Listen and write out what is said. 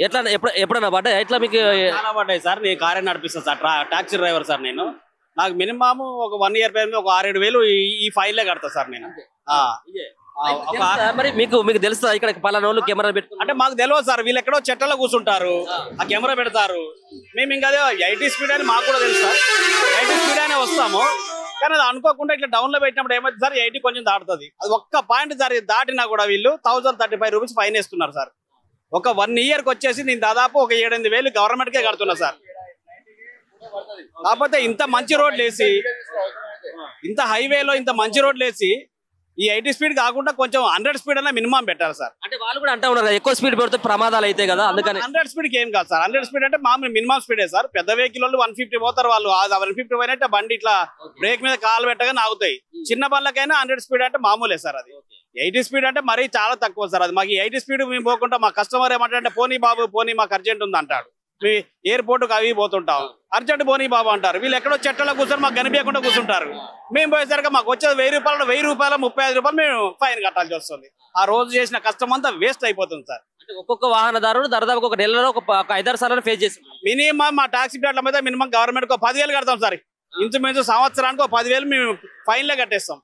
ఎట్లా ఎప్పుడన్నా పడ్డా ఎట్లా మీకు? చాలా పడ్డాయి సార్. నేను కారే నడిపిస్తాను సార్, టాక్సీ డ్రైవర్ సార్. నేను నాకు మినిమం ఒక 1 ఇయర్ పైన ఒక 6-7 వేలు ఈ ఫైన్లే కడతా సార్ నేను. మరి మీకు తెలుస్తా ఇక్కడ పలానోళ్ళు కెమెరా పెట్టుకుంటే? అంటే మాకు తెలియదు సార్, వీళ్ళు ఎక్కడో చెట్టలో కూర్చుంటారు, ఆ కెమెరా పెడతారు. మేము ఇంకా అదే 80 స్పీడ్ అని మాకు కూడా తెలుసు సార్. 80 స్పీడ్ అనే వస్తాము, కానీ అది అనుకోకుండా ఇట్లా డౌన్ లో పెట్టినప్పుడు ఏమైంది సార్, 80 కొంచెం దాటుతుంది. అది ఒక్క పాయింట్ సార్ దాటినా కూడా వీళ్ళు 1035 రూపీస్ ఫైన్ వేస్తున్నారు సార్. ఒక 1 ఇయర్కి వచ్చేసి నేను దాదాపు ఒక 7-8 వేలు గవర్నమెంట్ కే కడుతున్నా సార్. కాకపోతే ఇంత మంచి రోడ్లు వేసి, ఇంత హైవేలో ఇంత మంచి రోడ్లు వేసి ఈ 80 స్పీడ్ కాకుండా కొంచెం 100 స్పీడ్ అన్నా మినిమం పెట్టాలి సార్. అంటే వాళ్ళు కూడా అంటా ఉన్నారు ఎక్కువ స్పీడ్ పెడితే ప్రమాదాలు అయితే కదా, అందుకని 100 స్పీడ్కి ఏం కాదు సార్. 100 స్పీడ్ అంటే మామూలు మినిమం స్పీడే సార్. పెద్ద వెహికల్ వాళ్ళు 150 పోతారు, వాళ్ళు 150 పోయినట్టే బండి ఇట్లా బ్రేక్ మీద కాలు పెట్టగానే ఆగుతాయి. చిన్న బండ్లకైనా 100 స్పీడ్ అంటే మామూలే సార్. అది 80 స్పీడ్ అంటే మరీ చాలా తక్కువ సార్. అది మాకు 80 స్పీడ్ మేము పోకుండా మా కస్టమర్ ఏమంటే పోనీ బాబు పోనీ మాకు అర్జెంట్ ఉంది అంటాడు. మీ ఎయిర్పోర్ట్కి అవి పోతుంటాం, అర్జెంట్ పోనీ బాబు అంటారు. వీళ్ళు ఎక్కడో చెట్లలో కూర్చొని మాకు కనిపించకుండా కూర్చుంటారు. మేము పోయేసరికి మాకు వచ్చేది 1000 రూపాయలు, 35 రూపాయలు మేము ఫైన్ కట్టాల్సి వస్తుంది. ఆ రోజు చేసిన కష్టం అంతా వేస్ట్ అయిపోతుంది సార్. అంటే ఒక్కొక్క వాహనదారుడు దాదాపు ఒక నెలలో ఒక 5-6 సార్లు ఫేస్ చేసి మినిమం మా టాక్సీ ప్లేట్ల మీద మినిమం గవర్నమెంట్ 10,000 కడతాం సార్. ఇంచుమించు సంవత్సరానికి 10,000 మేము ఫైన్లే కట్టేస్తాం.